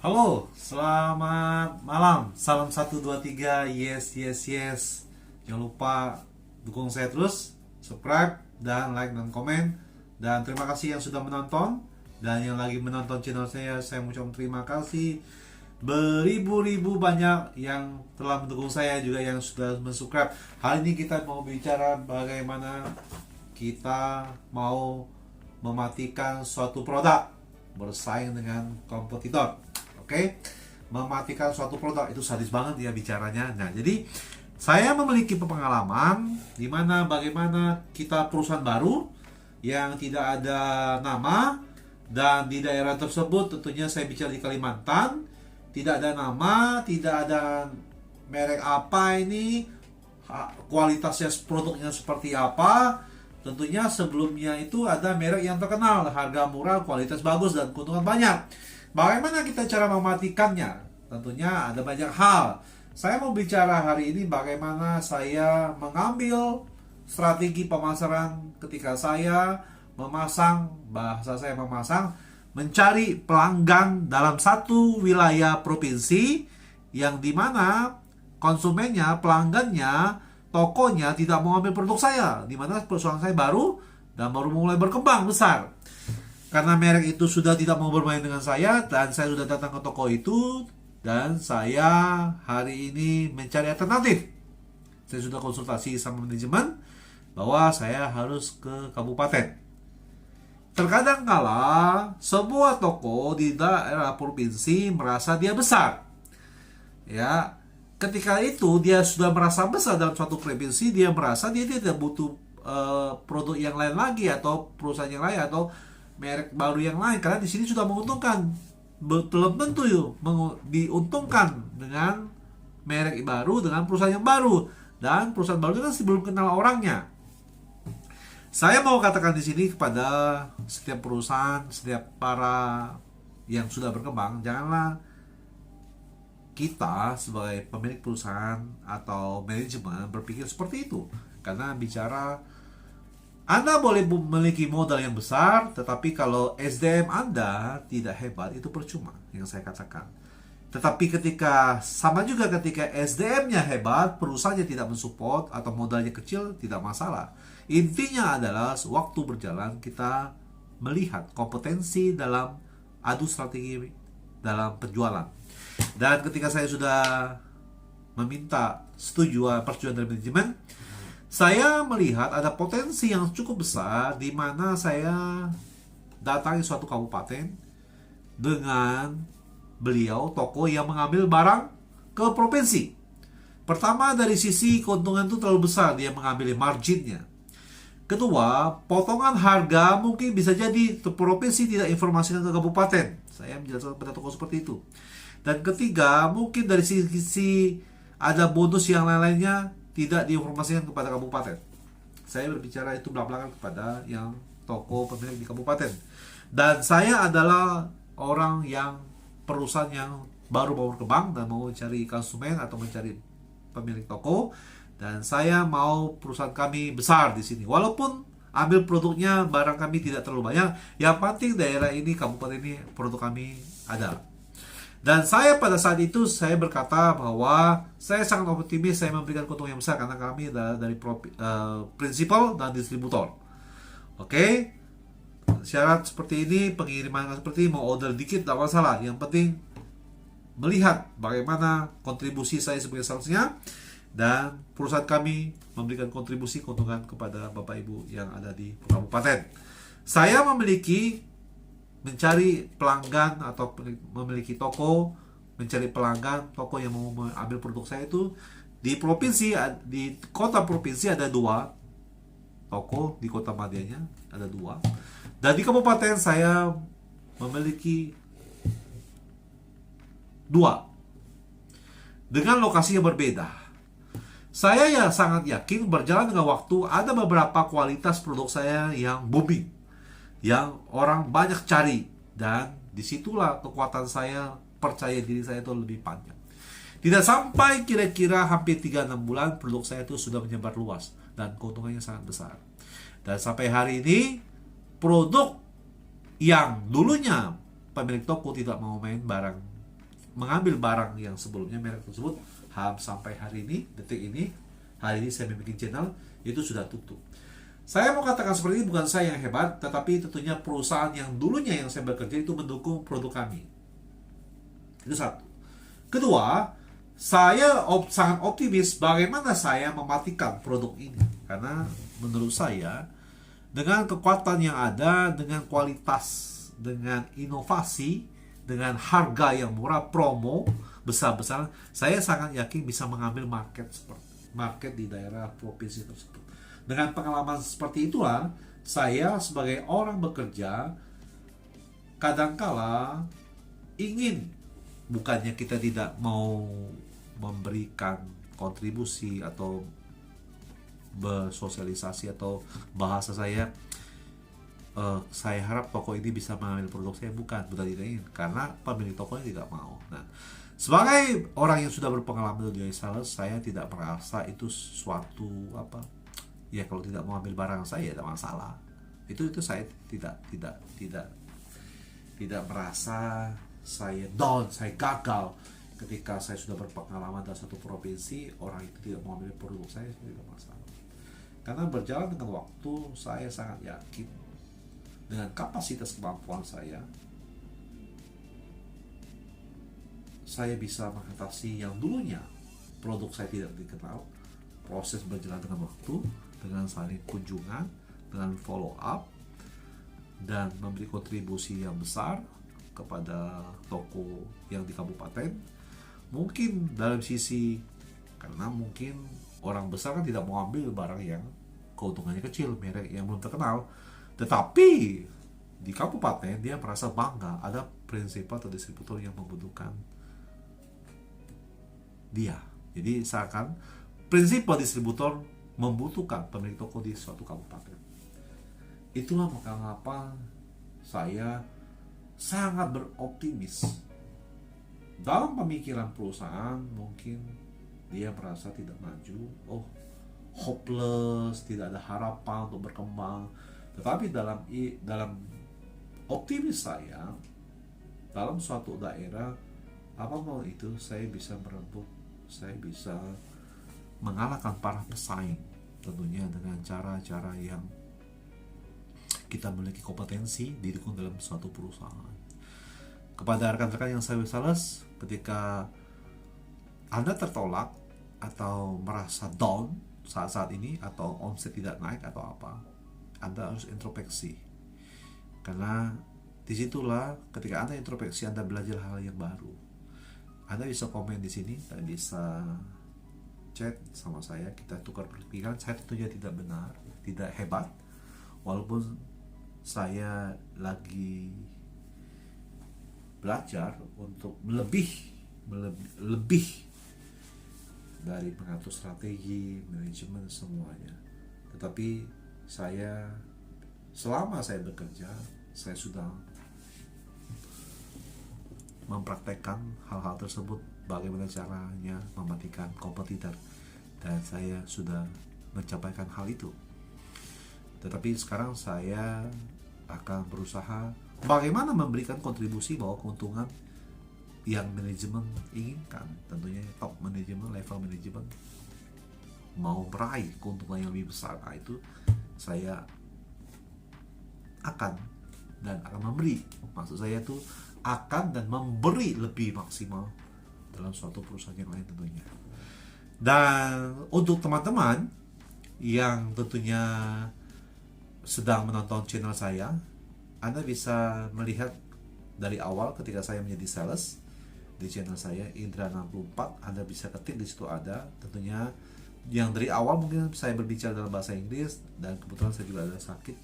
Halo, selamat malam. Salam 123. Yes, yes, yes. Jangan lupa dukung saya terus, subscribe dan like dan komen. Dan terima kasih yang sudah menonton dan yang lagi menonton channel saya mengucapkan terima kasih. Beribu-ribu banyak yang telah mendukung saya juga yang sudah mensubscribe. Hari ini kita mau bicara bagaimana kita mau mematikan suatu produk bersaing dengan kompetitor. Oke, mematikan suatu produk itu sadis banget ya bicaranya. Nah, jadi saya memiliki pengalaman di mana bagaimana kita perusahaan baru yang tidak ada nama dan di daerah tersebut tentunya saya bicara di Kalimantan, tidak ada nama, tidak ada merek apa ini, kualitasnya produknya seperti apa. Tentunya sebelumnya itu ada merek yang terkenal, harga murah, kualitas bagus dan keuntungan banyak. Bagaimana kita cara mematikannya? Tentunya ada banyak hal. Saya mau bicara hari ini bagaimana saya mengambil strategi pemasaran ketika saya memasang, bahasa saya memasang, mencari pelanggan dalam satu wilayah provinsi yang dimana konsumennya, pelanggannya, tokonya tidak mau ambil produk saya, dimana perusahaan saya baru dan baru mulai berkembang besar. Karena merek itu sudah tidak mau bermain dengan saya dan saya sudah datang ke toko itu dan saya hari ini mencari alternatif. Saya sudah konsultasi sama manajemen bahwa saya harus ke kabupaten. Terkadang kala sebuah toko di daerah provinsi merasa dia besar. Ya, ketika itu dia sudah merasa besar dalam suatu provinsi, dia merasa dia tidak butuh produk yang lain lagi atau perusahaan yang lain atau merek baru yang lain karena di sini sudah menguntungkan. Belum tentu diuntungkan dengan merek baru dengan perusahaan yang baru dan perusahaan baru itu kan belum kenal orangnya. Saya mau katakan di sini kepada setiap perusahaan, setiap para yang sudah berkembang, janganlah kita sebagai pemilik perusahaan atau manajemen berpikir seperti itu. Karena bicara Anda boleh memiliki modal yang besar, tetapi kalau SDM Anda tidak hebat, itu percuma yang saya katakan. Tetapi ketika sama juga ketika SDM-nya hebat, perusahaannya tidak mensupport atau modalnya kecil, tidak masalah. Intinya adalah waktu berjalan kita melihat kompetensi dalam adu strategi dalam penjualan. Dan ketika saya sudah meminta persetujuan dari manajemen, saya melihat ada potensi yang cukup besar di mana saya datangi suatu kabupaten dengan beliau toko yang mengambil barang ke provinsi. Pertama, dari sisi keuntungan itu terlalu besar, dia mengambil marginnya. Kedua, potongan harga mungkin bisa jadi provinsi tidak informasikan ke kabupaten. Saya menjelaskan pada toko seperti itu. Dan ketiga, mungkin dari sisi ada bonus yang lain-lainnya tidak diinformasikan kepada kabupaten. Saya berbicara itu belak-belakan kepada yang toko pemilik di kabupaten. Dan saya adalah orang yang perusahaan yang baru mau berkembang dan mau mencari konsumen atau mencari pemilik toko. Dan saya mau perusahaan kami besar di sini. Walaupun ambil produknya barang kami tidak terlalu banyak, yang penting daerah ini, kabupaten ini, produk kami ada. Dan saya pada saat itu saya berkata bahwa saya sangat optimis saya memberikan keuntungan yang besar karena kami adalah dari prinsipal dan distributor. Oke. Syarat seperti ini, pengiriman seperti ini, mau order dikit tidak masalah. Yang penting melihat bagaimana kontribusi saya sebagai salesnya dan perusahaan kami memberikan kontribusi keuntungan kepada Bapak Ibu yang ada di kabupaten. Saya mencari pelanggan atau memiliki toko, mencari pelanggan toko yang mau mengambil produk saya itu di provinsi, di kota provinsi ada 2 toko, di kota Madianya ada 2, dan di kabupaten saya memiliki 2 dengan lokasi yang berbeda. Saya ya sangat yakin berjalan dengan waktu ada beberapa kualitas produk saya yang booming, yang orang banyak cari, dan disitulah kekuatan saya, percaya diri saya itu lebih panjang. Tidak sampai kira-kira hampir 3-6 bulan produk saya itu sudah menyebar luas dan keuntungannya sangat besar. Dan sampai hari ini produk yang dulunya pemilik toko tidak mau main barang mengambil barang yang sebelumnya merek tersebut sampai hari ini, detik ini, hari ini saya bikin channel, itu sudah tutup. Saya mau katakan seperti ini, bukan saya yang hebat, tetapi tentunya perusahaan yang dulunya yang saya bekerja itu mendukung produk kami. Itu satu. Kedua, saya sangat optimis bagaimana saya mematikan produk ini. Karena menurut saya, dengan kekuatan yang ada, dengan kualitas, dengan inovasi, dengan harga yang murah, promo besar-besaran, saya sangat yakin bisa mengambil market di daerah provinsi tersebut. Dengan pengalaman seperti itulah, saya sebagai orang bekerja kadangkala ingin, bukannya kita tidak mau memberikan kontribusi atau bersosialisasi, atau bahasa saya harap toko ini bisa mengambil produk saya, bukan tidak ingin, karena pemilik tokonya tidak mau. Nah, sebagai orang yang sudah berpengalaman di sales, saya tidak merasa itu suatu ya, kalau tidak mau ambil barang saya tidak masalah. Itu saya tidak merasa saya down, saya gagal ketika saya sudah berpengalaman dalam satu provinsi, orang itu tidak mau ambil produk saya tidak masalah. Karena berjalan dengan waktu, saya sangat yakin dengan kapasitas kemampuan saya bisa mengatasi yang dulunya produk saya tidak dikenal. Proses berjalan dengan waktu, dengan saling kunjungan, dengan follow up, dan memberi kontribusi yang besar kepada toko yang di kabupaten. Mungkin dalam sisi, karena mungkin orang besar kan tidak mau ambil barang yang keuntungannya kecil, merek yang belum terkenal, tetapi di kabupaten dia merasa bangga ada prinsip atau distributor yang membutuhkan dia. Jadi seakan prinsip distributor membutuhkan pemilik toko di suatu kabupaten. Itulah mengapa saya sangat beroptimis. Dalam pemikiran perusahaan mungkin dia merasa tidak maju, hopeless, tidak ada harapan untuk berkembang. Tetapi dalam optimis saya, dalam suatu daerah apapun itu, saya bisa merebut, saya bisa mengalahkan para pesaing, tentunya dengan cara-cara yang kita memiliki kompetensi didukung dalam suatu perusahaan. Kepada rekan-rekan yang saya sales, ketika Anda tertolak atau merasa down saat ini, atau omset tidak naik atau apa, Anda harus introspeksi. Karena disitulah ketika Anda introspeksi, Anda belajar hal yang baru. Anda bisa komen di sini, Anda bisa chat sama saya, kita tukar pikiran. Saya tentunya tidak benar, tidak hebat, walaupun saya lagi belajar untuk lebih dari mengatur strategi, manajemen, semuanya. Tetapi selama saya bekerja, saya sudah mempraktekkan hal-hal tersebut, bagaimana caranya mematikan kompetitor, dan saya sudah mencapaikan hal itu. Tetapi sekarang saya akan berusaha bagaimana memberikan kontribusi bahwa keuntungan yang manajemen inginkan, tentunya top manajemen, level manajemen mau meraih keuntungan yang lebih besar. Nah, itu saya akan memberi, maksud saya itu akan dan memberi lebih maksimal dalam suatu perusahaan yang lain tentunya. Dan untuk teman-teman yang tentunya sedang menonton channel saya, Anda bisa melihat dari awal ketika saya menjadi sales di channel saya Indra 64. Anda bisa ketik di situ, ada tentunya yang dari awal mungkin saya berbicara dalam bahasa Inggris, dan kebetulan saya juga ada sakit.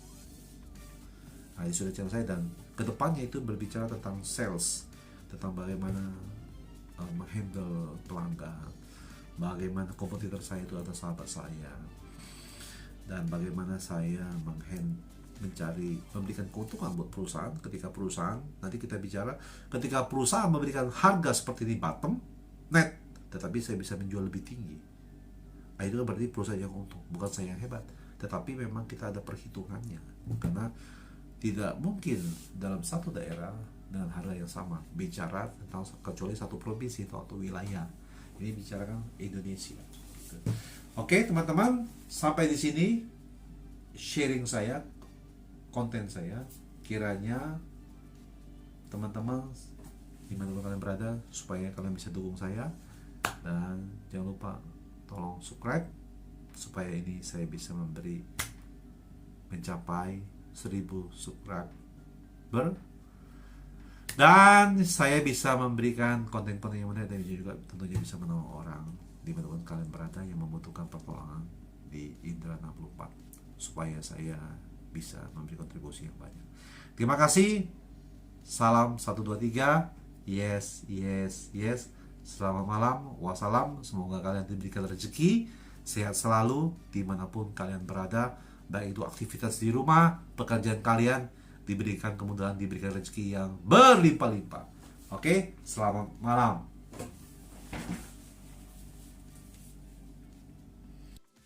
Nah, ini sudah channel saya, dan kedepannya itu berbicara tentang sales, tentang bagaimana menghandle pelanggan, bagaimana kompetitor saya itu adalah sahabat saya, dan bagaimana saya memberikan keuntungan buat perusahaan. Ketika perusahaan, nanti kita bicara, ketika perusahaan memberikan harga seperti ini bottom net, tetapi saya bisa menjual lebih tinggi, itu berarti perusahaan yang untung, bukan saya yang hebat. Tetapi memang kita ada perhitungannya, karena tidak mungkin dalam satu daerah dengan harga yang sama. Bicara tentang kecuali satu provinsi atau wilayah. Ini bicarakan Indonesia. Oke, teman-teman, sampai di sini sharing saya, konten saya. Kiranya teman-teman dimanapun kalian berada, supaya kalian bisa dukung saya, dan jangan lupa tolong subscribe supaya ini saya bisa mencapai 1000 subscriber, dan saya bisa memberikan konten-konten yang menarik, dan juga tentunya bisa menolong orang dimanapun kalian berada yang membutuhkan pertolongan di Indra 64, supaya saya bisa memberi kontribusi yang banyak. Terima kasih. Salam 123. Yes, yes, yes. Selamat malam. Wassalam. Semoga kalian diberikan rezeki, sehat selalu dimanapun kalian berada. Baik itu aktivitas di rumah, pekerjaan kalian diberikan kemudahan, diberikan rezeki yang berlimpah-limpah. Oke, selamat malam.